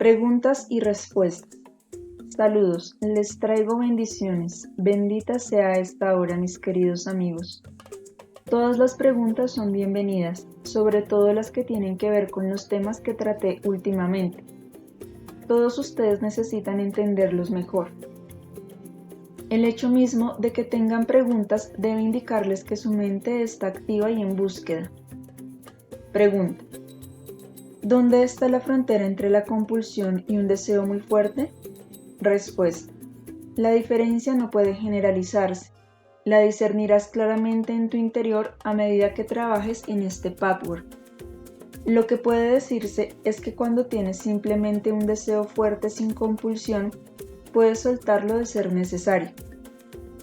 Preguntas y respuestas. Saludos, les traigo bendiciones. Bendita sea esta hora, mis queridos amigos. Todas las preguntas son bienvenidas, sobre todo las que tienen que ver con los temas que traté últimamente. Todos ustedes necesitan entenderlos mejor. El hecho mismo de que tengan preguntas debe indicarles que su mente está activa y en búsqueda. Pregunta: ¿dónde está la frontera entre la compulsión y un deseo muy fuerte? Respuesta: la diferencia no puede generalizarse. La discernirás claramente en tu interior a medida que trabajes en este patchwork. Lo que puede decirse es que cuando tienes simplemente un deseo fuerte sin compulsión, puedes soltarlo de ser necesario.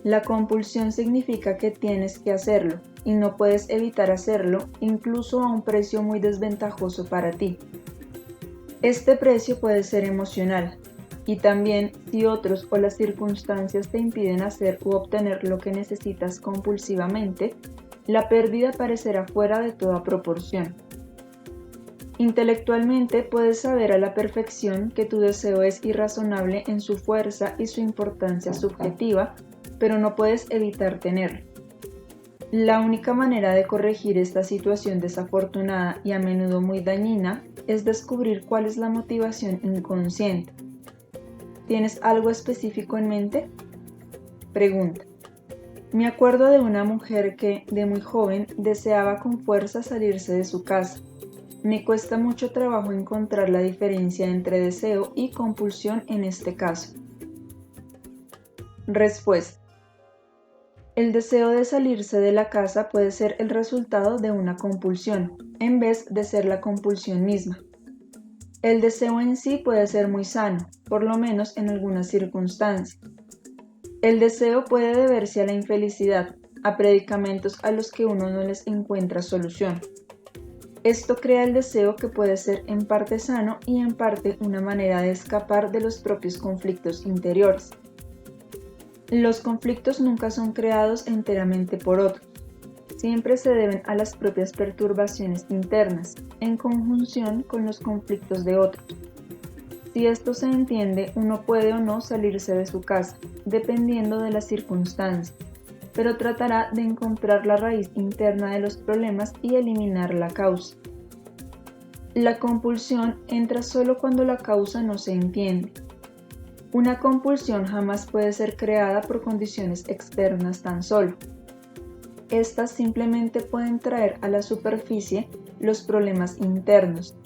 La compulsión significa que tienes que hacerlo y no puedes evitar hacerlo, incluso a un precio muy desventajoso para ti. Este precio puede ser emocional, y también si otros o las circunstancias te impiden hacer u obtener lo que necesitas compulsivamente, la pérdida parecerá fuera de toda proporción. Intelectualmente puedes saber a la perfección que tu deseo es irrazonable en su fuerza y su importancia subjetiva, pero no puedes evitar tenerlo. La única manera de corregir esta situación desafortunada y a menudo muy dañina es descubrir cuál es la motivación inconsciente. ¿Tienes algo específico en mente? Pregunta: me acuerdo de una mujer que, de muy joven, deseaba con fuerza salirse de su casa. Me cuesta mucho trabajo encontrar la diferencia entre deseo y compulsión en este caso. Respuesta: el deseo de salirse de la casa puede ser el resultado de una compulsión, en vez de ser la compulsión misma. El deseo en sí puede ser muy sano, por lo menos en algunas circunstancias. El deseo puede deberse a la infelicidad, a predicamentos a los que uno no les encuentra solución. Esto crea el deseo, que puede ser en parte sano y en parte una manera de escapar de los propios conflictos interiores. Los conflictos nunca son creados enteramente por otros. Siempre se deben a las propias perturbaciones internas, en conjunción con los conflictos de otros. Si esto se entiende, uno puede o no salirse de su casa, dependiendo de las circunstancias, pero tratará de encontrar la raíz interna de los problemas y eliminar la causa. La compulsión entra solo cuando la causa no se entiende. Una compulsión jamás puede ser creada por condiciones externas tan solo. Estas simplemente pueden traer a la superficie los problemas internos.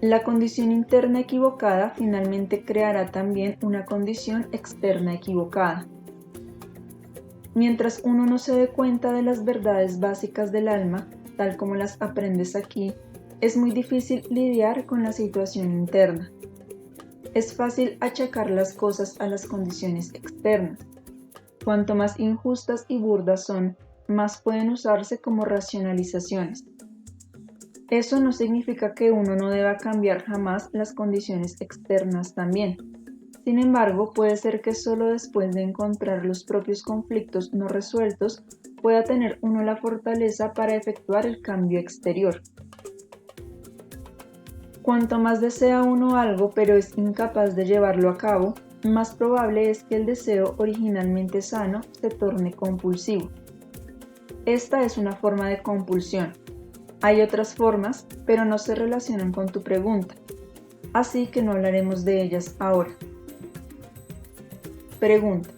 La condición interna equivocada finalmente creará también una condición externa equivocada. Mientras uno no se dé cuenta de las verdades básicas del alma, tal como las aprendes aquí, es muy difícil lidiar con la situación interna. Es fácil achacar las cosas a las condiciones externas. Cuanto más injustas y burdas son, más pueden usarse como racionalizaciones. Eso no significa que uno no deba cambiar jamás las condiciones externas también. Sin embargo, puede ser que solo después de encontrar los propios conflictos no resueltos, pueda tener uno la fortaleza para efectuar el cambio exterior. Cuanto más desea uno algo pero es incapaz de llevarlo a cabo, más probable es que el deseo originalmente sano se torne compulsivo. Esta es una forma de compulsión. Hay otras formas, pero no se relacionan con tu pregunta, así que no hablaremos de ellas ahora. Pregunta: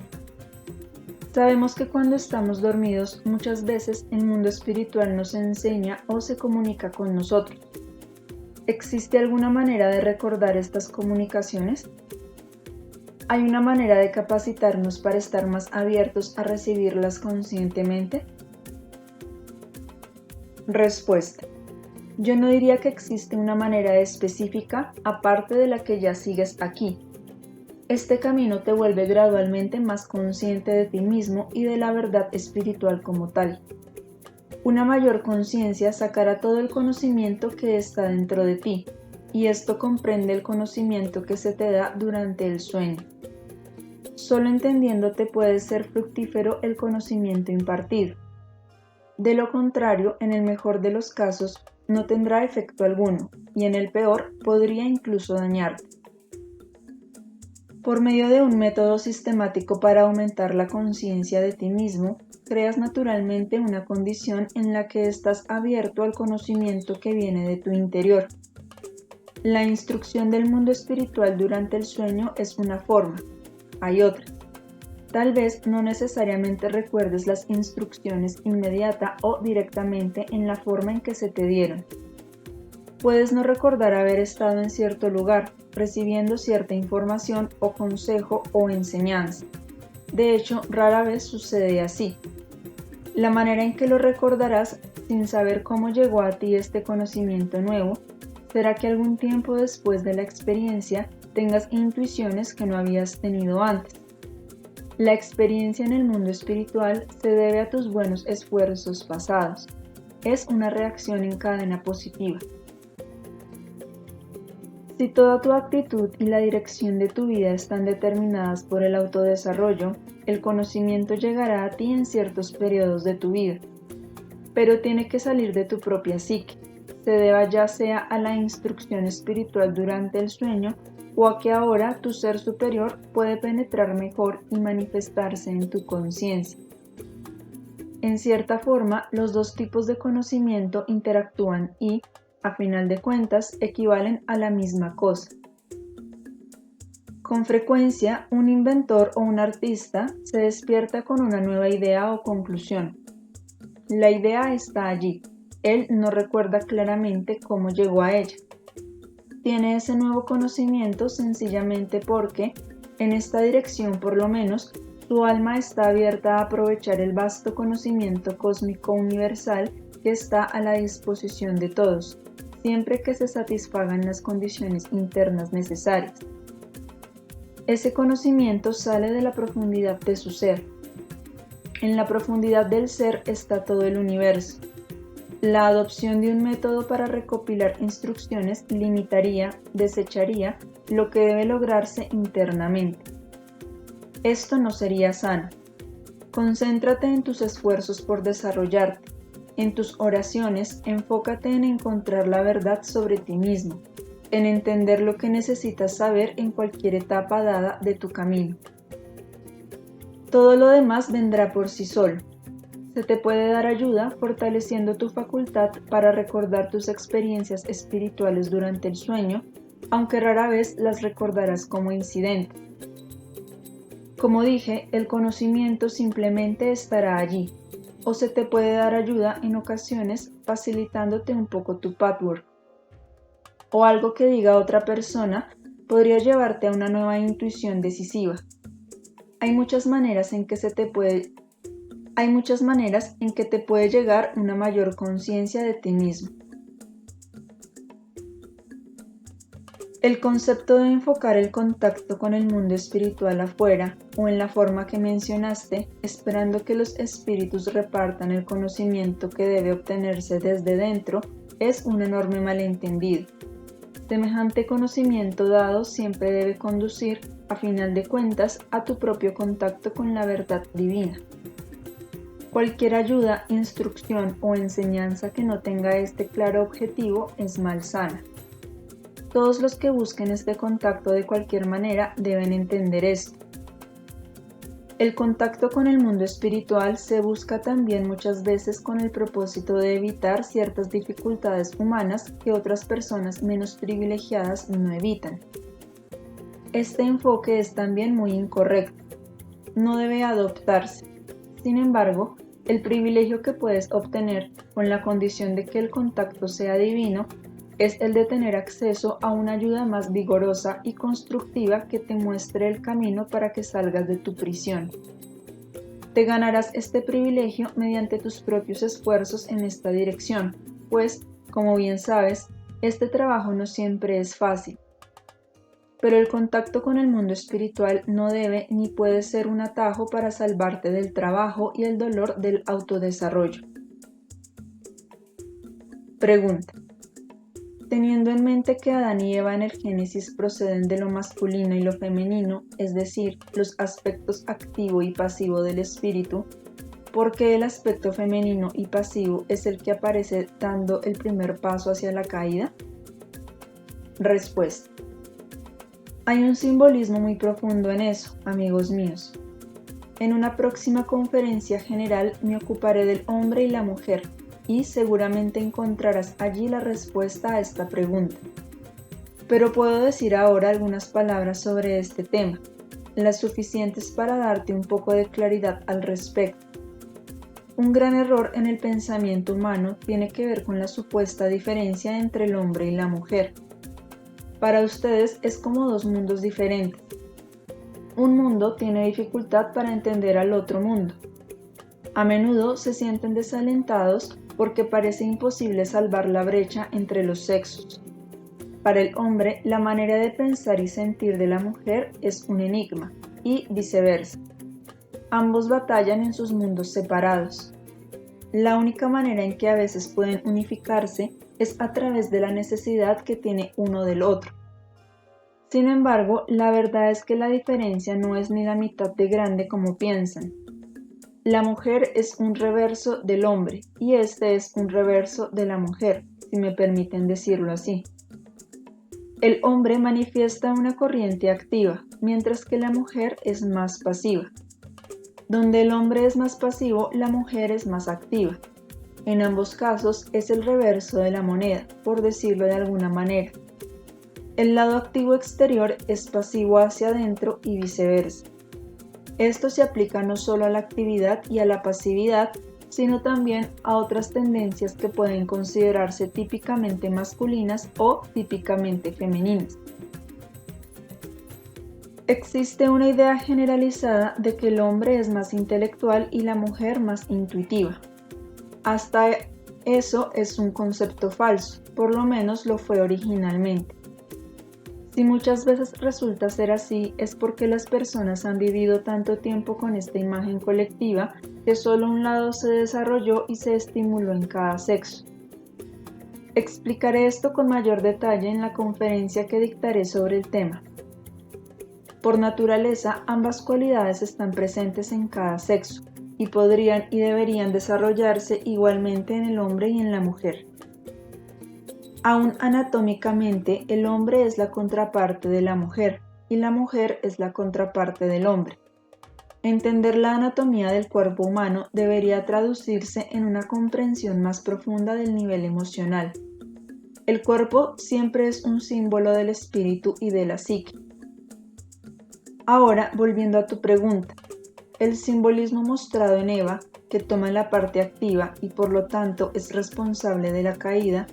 sabemos que cuando estamos dormidos, muchas veces el mundo espiritual nos enseña o se comunica con nosotros. ¿Existe alguna manera de recordar estas comunicaciones? ¿Hay una manera de capacitarnos para estar más abiertos a recibirlas conscientemente? Respuesta: yo no diría que existe una manera específica aparte de la que ya sigues aquí. Este camino te vuelve gradualmente más consciente de ti mismo y de la verdad espiritual como tal. Una mayor conciencia sacará todo el conocimiento que está dentro de ti, y esto comprende el conocimiento que se te da durante el sueño. Solo entendiéndote puede ser fructífero el conocimiento impartido. De lo contrario, en el mejor de los casos, no tendrá efecto alguno y en el peor podría incluso dañarte. Por medio de un método sistemático para aumentar la conciencia de ti mismo, creas naturalmente una condición en la que estás abierto al conocimiento que viene de tu interior. La instrucción del mundo espiritual durante el sueño es una forma, hay otra. Tal vez no necesariamente recuerdes las instrucciones inmediata o directamente en la forma en que se te dieron. Puedes no recordar haber estado en cierto lugar, recibiendo cierta información o consejo o enseñanza. De hecho, rara vez sucede así. La manera en que lo recordarás sin saber cómo llegó a ti este conocimiento nuevo será que algún tiempo después de la experiencia tengas intuiciones que no habías tenido antes. La experiencia en el mundo espiritual se debe a tus buenos esfuerzos pasados. Es una reacción en cadena positiva. Si toda tu actitud y la dirección de tu vida están determinadas por el autodesarrollo, el conocimiento llegará a ti en ciertos periodos de tu vida, pero tiene que salir de tu propia psique, se deba ya sea a la instrucción espiritual durante el sueño o a que ahora tu ser superior puede penetrar mejor y manifestarse en tu conciencia. En cierta forma, los dos tipos de conocimiento interactúan y, a final de cuentas, equivalen a la misma cosa. Con frecuencia, un inventor o un artista se despierta con una nueva idea o conclusión. La idea está allí, él no recuerda claramente cómo llegó a ella. Tiene ese nuevo conocimiento sencillamente porque, en esta dirección por lo menos, su alma está abierta a aprovechar el vasto conocimiento cósmico universal que está a la disposición de todos, siempre que se satisfagan las condiciones internas necesarias. Ese conocimiento sale de la profundidad de su ser. En la profundidad del ser está todo el universo. La adopción de un método para recopilar instrucciones limitaría, desecharía lo que debe lograrse internamente. Esto no sería sano. Concéntrate en tus esfuerzos por desarrollarte. En tus oraciones, enfócate en encontrar la verdad sobre ti mismo, en entender lo que necesitas saber en cualquier etapa dada de tu camino. Todo lo demás vendrá por sí solo. Se te puede dar ayuda fortaleciendo tu facultad para recordar tus experiencias espirituales durante el sueño, aunque rara vez las recordarás como incidentes. Como dije, el conocimiento simplemente estará allí, o se te puede dar ayuda en ocasiones facilitándote un poco tu pathwork. O algo que diga otra persona podría llevarte a una nueva intuición decisiva. Hay muchas maneras en que te puede llegar una mayor conciencia de ti mismo. El concepto de enfocar el contacto con el mundo espiritual afuera o en la forma que mencionaste, esperando que los espíritus repartan el conocimiento que debe obtenerse desde dentro, es un enorme malentendido. Semejante conocimiento dado siempre debe conducir, a final de cuentas, a tu propio contacto con la verdad divina. Cualquier ayuda, instrucción o enseñanza que no tenga este claro objetivo es malsana. Todos los que busquen este contacto de cualquier manera deben entender esto. El contacto con el mundo espiritual se busca también muchas veces con el propósito de evitar ciertas dificultades humanas que otras personas menos privilegiadas no evitan. Este enfoque es también muy incorrecto. No debe adoptarse. Sin embargo, el privilegio que puedes obtener con la condición de que el contacto sea divino es el de tener acceso a una ayuda más vigorosa y constructiva que te muestre el camino para que salgas de tu prisión. Te ganarás este privilegio mediante tus propios esfuerzos en esta dirección, pues, como bien sabes, este trabajo no siempre es fácil. Pero el contacto con el mundo espiritual no debe ni puede ser un atajo para salvarte del trabajo y el dolor del autodesarrollo. Pregunta. Teniendo en mente que Adán y Eva en el Génesis proceden de lo masculino y lo femenino, es decir, los aspectos activo y pasivo del espíritu, ¿Por qué el aspecto femenino y pasivo es el que aparece dando el primer paso hacia la caída? Respuesta. Hay un simbolismo muy profundo en eso, amigos míos. En una próxima conferencia general me ocuparé del hombre y la mujer y seguramente encontrarás allí la respuesta a esta pregunta. Pero puedo decir ahora algunas palabras sobre este tema, las suficientes para darte un poco de claridad al respecto. Un gran error en el pensamiento humano tiene que ver con la supuesta diferencia entre el hombre y la mujer. Para ustedes es como dos mundos diferentes. Un mundo tiene dificultad para entender al otro mundo. A menudo se sienten desalentados porque parece imposible salvar la brecha entre los sexos. Para el hombre, la manera de pensar y sentir de la mujer es un enigma, y viceversa. Ambos batallan en sus mundos separados. La única manera en que a veces pueden unificarse es a través de la necesidad que tiene uno del otro. Sin embargo, la verdad es que la diferencia no es ni la mitad de grande como piensan. La mujer es un reverso del hombre y este es un reverso de la mujer, si me permiten decirlo así. El hombre manifiesta una corriente activa, mientras que la mujer es más pasiva. Donde el hombre es más pasivo, la mujer es más activa. En ambos casos es el reverso de la moneda, por decirlo de alguna manera. El lado activo exterior es pasivo hacia adentro y viceversa. Esto se aplica no solo a la actividad y a la pasividad, sino también a otras tendencias que pueden considerarse típicamente masculinas o típicamente femeninas. Existe una idea generalizada de que el hombre es más intelectual y la mujer más intuitiva. Hasta eso es un concepto falso, por lo menos lo fue originalmente. Si muchas veces resulta ser así, es porque las personas han vivido tanto tiempo con esta imagen colectiva que solo un lado se desarrolló y se estimuló en cada sexo. Explicaré esto con mayor detalle en la conferencia que dictaré sobre el tema. Por naturaleza, ambas cualidades están presentes en cada sexo y podrían y deberían desarrollarse igualmente en el hombre y en la mujer. Aún anatómicamente, el hombre es la contraparte de la mujer y la mujer es la contraparte del hombre. Entender la anatomía del cuerpo humano debería traducirse en una comprensión más profunda del nivel emocional. El cuerpo siempre es un símbolo del espíritu y de la psique. Ahora, volviendo a tu pregunta, el simbolismo mostrado en Eva, que toma la parte activa y por lo tanto es responsable de la caída,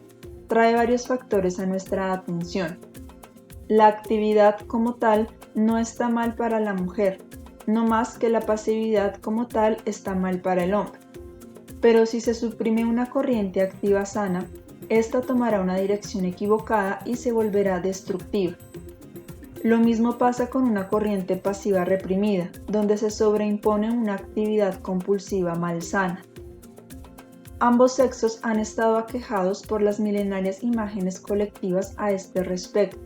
trae varios factores a nuestra atención. La actividad como tal no está mal para la mujer, no más que la pasividad como tal está mal para el hombre. Pero si se suprime una corriente activa sana, esta tomará una dirección equivocada y se volverá destructiva. Lo mismo pasa con una corriente pasiva reprimida, donde se sobreimpone una actividad compulsiva malsana. Ambos sexos han estado aquejados por las milenarias imágenes colectivas a este respecto,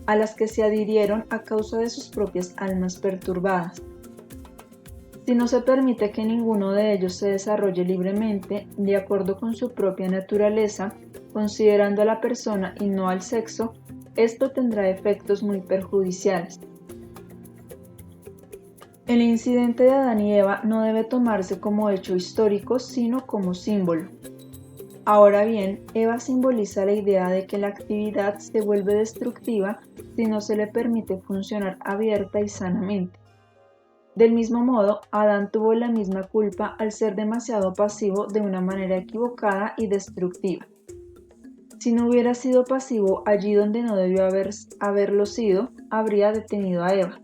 a las que se adhirieron a causa de sus propias almas perturbadas. Si no se permite que ninguno de ellos se desarrolle libremente, de acuerdo con su propia naturaleza, considerando a la persona y no al sexo, esto tendrá efectos muy perjudiciales. El incidente de Adán y Eva no debe tomarse como hecho histórico, sino como símbolo. Ahora bien, Eva simboliza la idea de que la actividad se vuelve destructiva si no se le permite funcionar abierta y sanamente. Del mismo modo, Adán tuvo la misma culpa al ser demasiado pasivo de una manera equivocada y destructiva. Si no hubiera sido pasivo allí donde no debió haberlo sido, habría detenido a Eva.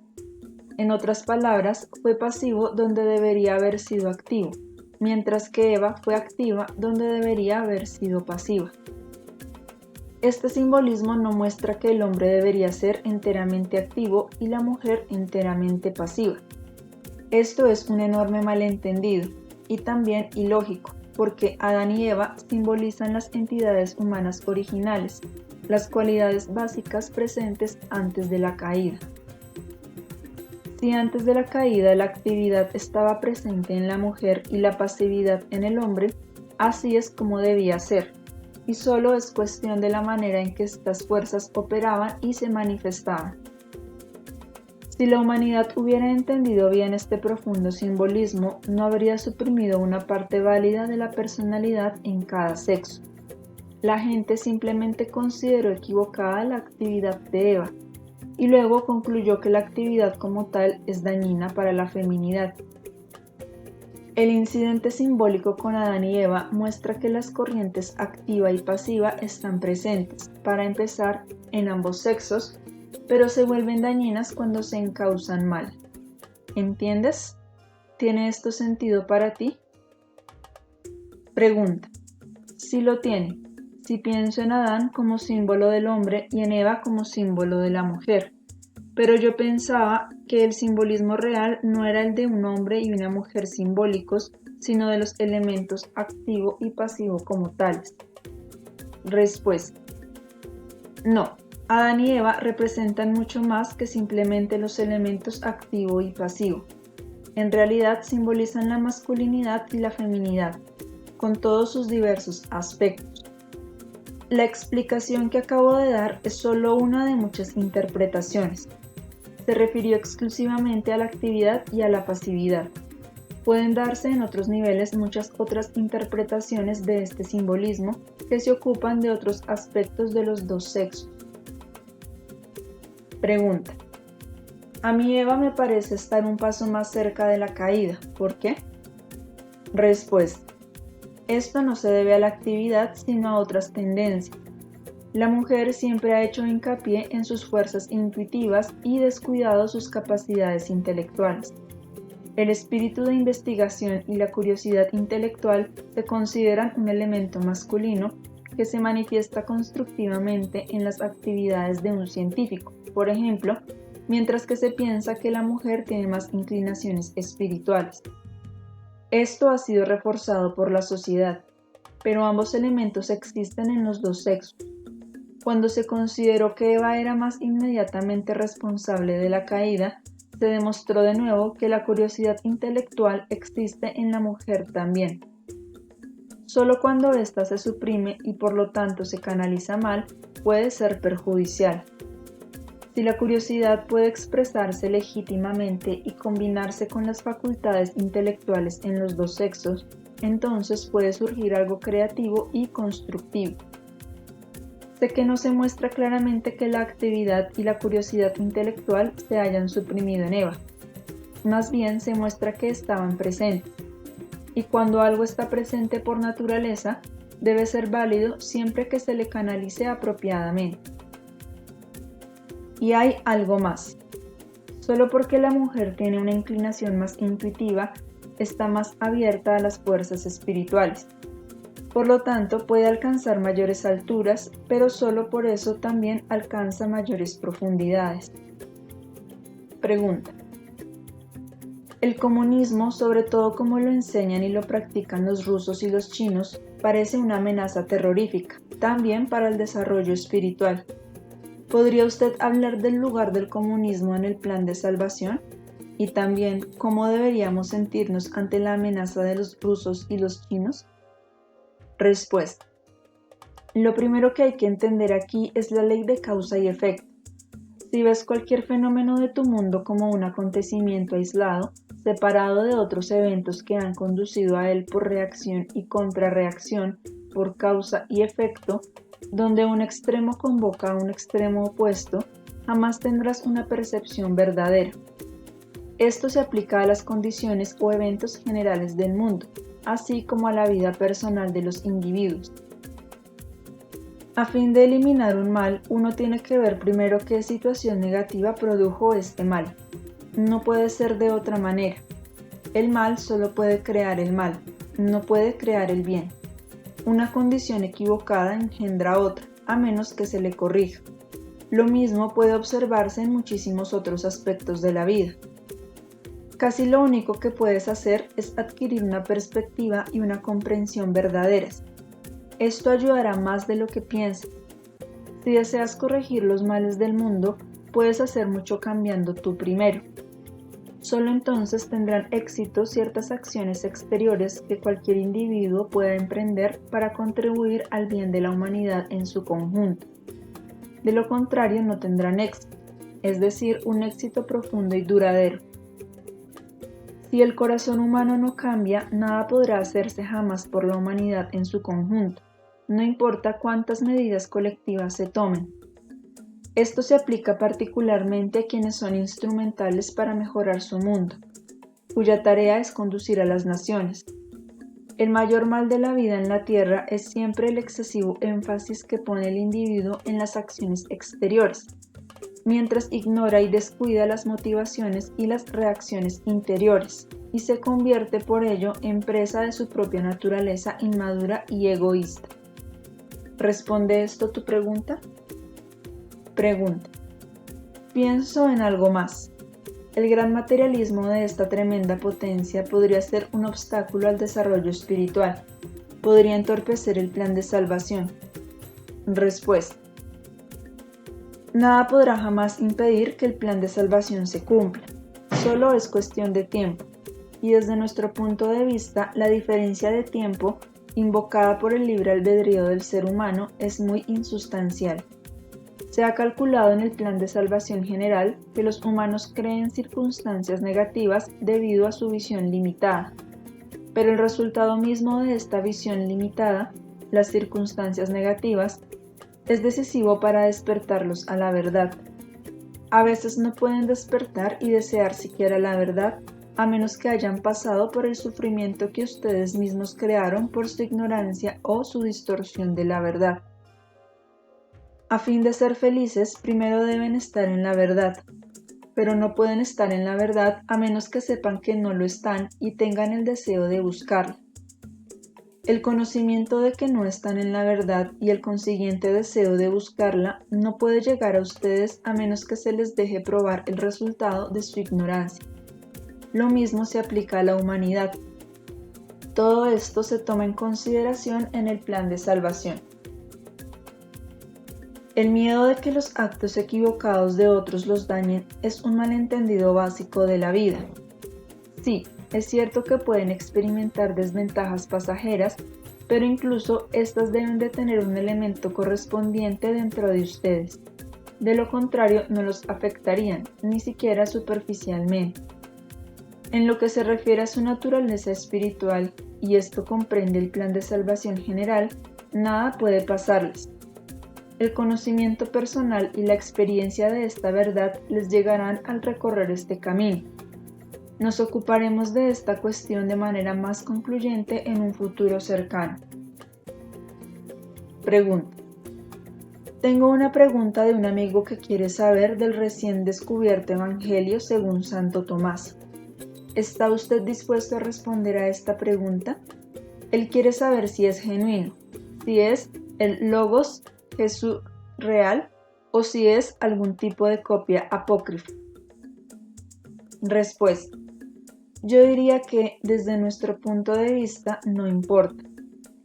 En otras palabras, fue pasivo donde debería haber sido activo, mientras que Eva fue activa donde debería haber sido pasiva. Este simbolismo no muestra que el hombre debería ser enteramente activo y la mujer enteramente pasiva. Esto es un enorme malentendido y también ilógico, porque Adán y Eva simbolizan las entidades humanas originales, las cualidades básicas presentes antes de la caída. Si antes de la caída la actividad estaba presente en la mujer y la pasividad en el hombre, así es como debía ser, y solo es cuestión de la manera en que estas fuerzas operaban y se manifestaban. Si la humanidad hubiera entendido bien este profundo simbolismo, no habría suprimido una parte válida de la personalidad en cada sexo. La gente simplemente consideró equivocada la actividad de Eva, y luego concluyó que la actividad como tal es dañina para la feminidad. El incidente simbólico con Adán y Eva muestra que las corrientes activa y pasiva están presentes, para empezar, en ambos sexos, pero se vuelven dañinas cuando se encauzan mal. ¿Entiendes? ¿Tiene esto sentido para ti? Pregunta. Sí lo tiene. Si pienso en Adán como símbolo del hombre y en Eva como símbolo de la mujer. Pero yo pensaba que el simbolismo real no era el de un hombre y una mujer simbólicos, sino de los elementos activo y pasivo como tales. Respuesta. No, Adán y Eva representan mucho más que simplemente los elementos activo y pasivo. En realidad simbolizan la masculinidad y la feminidad, con todos sus diversos aspectos. La explicación que acabo de dar es solo una de muchas interpretaciones. Se refirió exclusivamente a la actividad y a la pasividad. Pueden darse en otros niveles muchas otras interpretaciones de este simbolismo que se ocupan de otros aspectos de los dos sexos. Pregunta. A mí Eva me parece estar un paso más cerca de la caída. ¿Por qué? Respuesta. Esto no se debe a la actividad sino a otras tendencias. La mujer siempre ha hecho hincapié en sus fuerzas intuitivas y descuidado sus capacidades intelectuales. El espíritu de investigación y la curiosidad intelectual se consideran un elemento masculino que se manifiesta constructivamente en las actividades de un científico, por ejemplo, mientras que se piensa que la mujer tiene más inclinaciones espirituales. Esto ha sido reforzado por la sociedad, pero ambos elementos existen en los dos sexos. Cuando se consideró que Eva era más inmediatamente responsable de la caída, se demostró de nuevo que la curiosidad intelectual existe en la mujer también. Solo cuando ésta se suprime y por lo tanto se canaliza mal, puede ser perjudicial. Si la curiosidad puede expresarse legítimamente y combinarse con las facultades intelectuales en los dos sexos, entonces puede surgir algo creativo y constructivo. Sé que no se muestra claramente que la actividad y la curiosidad intelectual se hayan suprimido en Eva. Más bien se muestra que estaban presentes. Y cuando algo está presente por naturaleza, debe ser válido siempre que se le canalice apropiadamente. Y hay algo más. Solo porque la mujer tiene una inclinación más intuitiva, está más abierta a las fuerzas espirituales. Por lo tanto, puede alcanzar mayores alturas, pero solo por eso también alcanza mayores profundidades. Pregunta. El comunismo, sobre todo como lo enseñan y lo practican los rusos y los chinos, parece una amenaza terrorífica, también para el desarrollo espiritual. ¿Podría usted hablar del lugar del comunismo en el plan de salvación? Y también, ¿cómo deberíamos sentirnos ante la amenaza de los rusos y los chinos? Respuesta. Lo primero que hay que entender aquí es la ley de causa y efecto. Si ves cualquier fenómeno de tu mundo como un acontecimiento aislado, separado de otros eventos que han conducido a él por reacción y contrarreacción, por causa y efecto, donde un extremo convoca a un extremo opuesto, jamás tendrás una percepción verdadera. Esto se aplica a las condiciones o eventos generales del mundo, así como a la vida personal de los individuos. A fin de eliminar un mal, uno tiene que ver primero qué situación negativa produjo este mal. No puede ser de otra manera. El mal solo puede crear el mal, no puede crear el bien. Una condición equivocada engendra otra, a menos que se le corrija. Lo mismo puede observarse en muchísimos otros aspectos de la vida. Casi lo único que puedes hacer es adquirir una perspectiva y una comprensión verdaderas. Esto ayudará más de lo que piensas. Si deseas corregir los males del mundo, puedes hacer mucho cambiando tú primero. Solo entonces tendrán éxito ciertas acciones exteriores que cualquier individuo pueda emprender para contribuir al bien de la humanidad en su conjunto. De lo contrario, no tendrán éxito, es decir, un éxito profundo y duradero. Si el corazón humano no cambia, nada podrá hacerse jamás por la humanidad en su conjunto, no importa cuántas medidas colectivas se tomen. Esto se aplica particularmente a quienes son instrumentales para mejorar su mundo, cuya tarea es conducir a las naciones. El mayor mal de la vida en la Tierra es siempre el excesivo énfasis que pone el individuo en las acciones exteriores, mientras ignora y descuida las motivaciones y las reacciones interiores, y se convierte por ello en presa de su propia naturaleza inmadura y egoísta. ¿Responde esto tu pregunta? Pregunta. Pienso en algo más. El gran materialismo de esta tremenda potencia podría ser un obstáculo al desarrollo espiritual. Podría entorpecer el plan de salvación. Respuesta. Nada podrá jamás impedir que el plan de salvación se cumpla. Solo es cuestión de tiempo. Y desde nuestro punto de vista, la diferencia de tiempo invocada por el libre albedrío del ser humano es muy insustancial. Se ha calculado en el plan de salvación general que los humanos creen circunstancias negativas debido a su visión limitada, pero el resultado mismo de esta visión limitada, las circunstancias negativas, es decisivo para despertarlos a la verdad. A veces no pueden despertar y desear siquiera la verdad, a menos que hayan pasado por el sufrimiento que ustedes mismos crearon por su ignorancia o su distorsión de la verdad. A fin de ser felices, primero deben estar en la verdad, pero no pueden estar en la verdad a menos que sepan que no lo están y tengan el deseo de buscarla. El conocimiento de que no están en la verdad y el consiguiente deseo de buscarla no puede llegar a ustedes a menos que se les deje probar el resultado de su ignorancia. Lo mismo se aplica a la humanidad. Todo esto se toma en consideración en el plan de salvación. El miedo de que los actos equivocados de otros los dañen es un malentendido básico de la vida. Sí, es cierto que pueden experimentar desventajas pasajeras, pero incluso estas deben de tener un elemento correspondiente dentro de ustedes. De lo contrario, no los afectarían, ni siquiera superficialmente. En lo que se refiere a su naturaleza espiritual, y esto comprende el plan de salvación general, nada puede pasarles. El conocimiento personal y la experiencia de esta verdad les llegarán al recorrer este camino. Nos ocuparemos de esta cuestión de manera más concluyente en un futuro cercano. Pregunta. Tengo una pregunta de un amigo que quiere saber del recién descubierto Evangelio según Santo Tomás. ¿Está usted dispuesto a responder a esta pregunta? Él quiere saber si es genuino, si es el Logos Jesús real o si es algún tipo de copia apócrifa. Respuesta. Yo diría que desde nuestro punto de vista no importa.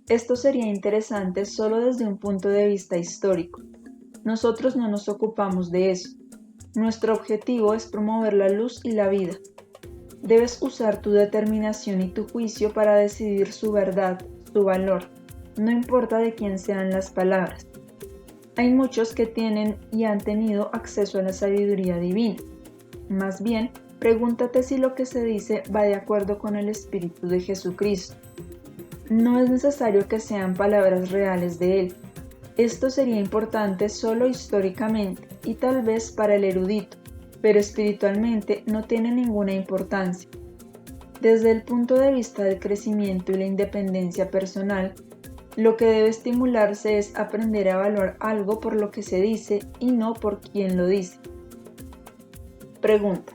Esto sería interesante solo desde un punto de vista histórico. Nosotros no nos ocupamos de eso. Nuestro objetivo es promover la luz y la vida. Debes usar tu determinación y tu juicio para decidir su verdad, su valor. No importa de quién sean las palabras. Hay muchos que tienen y han tenido acceso a la sabiduría divina. Más bien, pregúntate si lo que se dice va de acuerdo con el Espíritu de Jesucristo. No es necesario que sean palabras reales de Él. Esto sería importante solo históricamente y tal vez para el erudito, pero espiritualmente no tiene ninguna importancia. Desde el punto de vista del crecimiento y la independencia personal, lo que debe estimularse es aprender a valorar algo por lo que se dice y no por quien lo dice. Pregunta.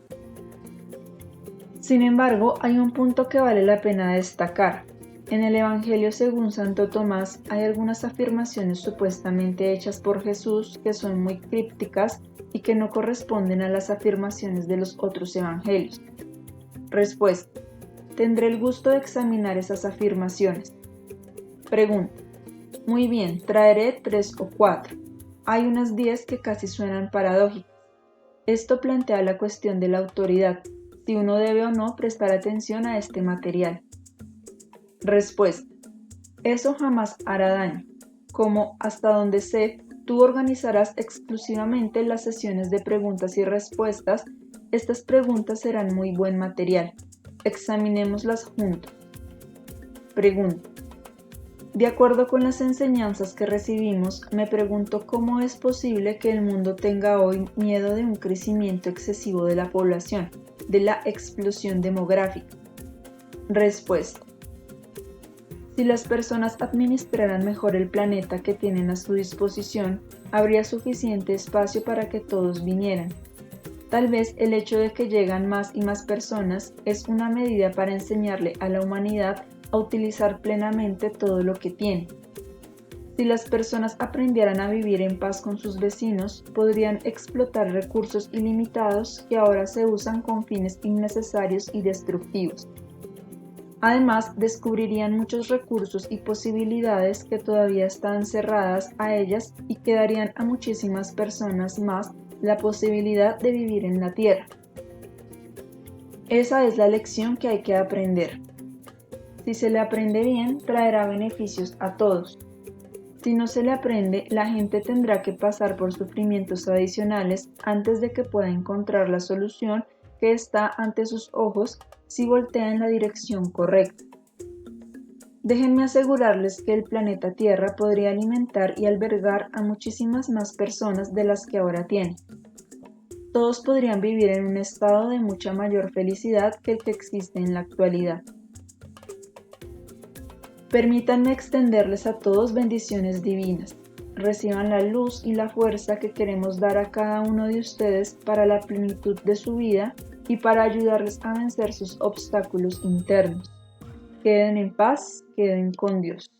Sin embargo, hay un punto que vale la pena destacar. En el Evangelio según Santo Tomás hay algunas afirmaciones supuestamente hechas por Jesús que son muy crípticas y que no corresponden a las afirmaciones de los otros evangelios. Respuesta. Tendré el gusto de examinar esas afirmaciones. Pregunta. Muy bien, traeré 3 o 4. Hay unas 10 que casi suenan paradójicas. Esto plantea la cuestión de la autoridad. si uno debe o no prestar atención a este material. Respuesta: eso jamás hará daño. Como hasta donde sé, tú organizarás exclusivamente las sesiones de preguntas y respuestas, estas preguntas serán muy buen material. Examinémoslas juntos. Pregunta: de acuerdo con las enseñanzas que recibimos, me pregunto cómo es posible que el mundo tenga hoy miedo de un crecimiento excesivo de la población, de la explosión demográfica. Respuesta: si las personas administraran mejor el planeta que tienen a su disposición, habría suficiente espacio para que todos vinieran. Tal vez el hecho de que llegan más y más personas es una medida para enseñarle a la humanidad a utilizar plenamente todo lo que tiene. Si las personas aprendieran a vivir en paz con sus vecinos, podrían explotar recursos ilimitados que ahora se usan con fines innecesarios y destructivos. Además, descubrirían muchos recursos y posibilidades que todavía están cerradas a ellas y que darían a muchísimas personas más la posibilidad de vivir en la Tierra. Esa es la lección que hay que aprender. Si se le aprende bien, traerá beneficios a todos. Si no se le aprende, la gente tendrá que pasar por sufrimientos adicionales antes de que pueda encontrar la solución que está ante sus ojos si voltea en la dirección correcta. Déjenme asegurarles que el planeta Tierra podría alimentar y albergar a muchísimas más personas de las que ahora tiene. Todos podrían vivir en un estado de mucha mayor felicidad que el que existe en la actualidad. Permítanme extenderles a todos bendiciones divinas. Reciban la luz y la fuerza que queremos dar a cada uno de ustedes para la plenitud de su vida y para ayudarles a vencer sus obstáculos internos. Queden en paz, queden con Dios.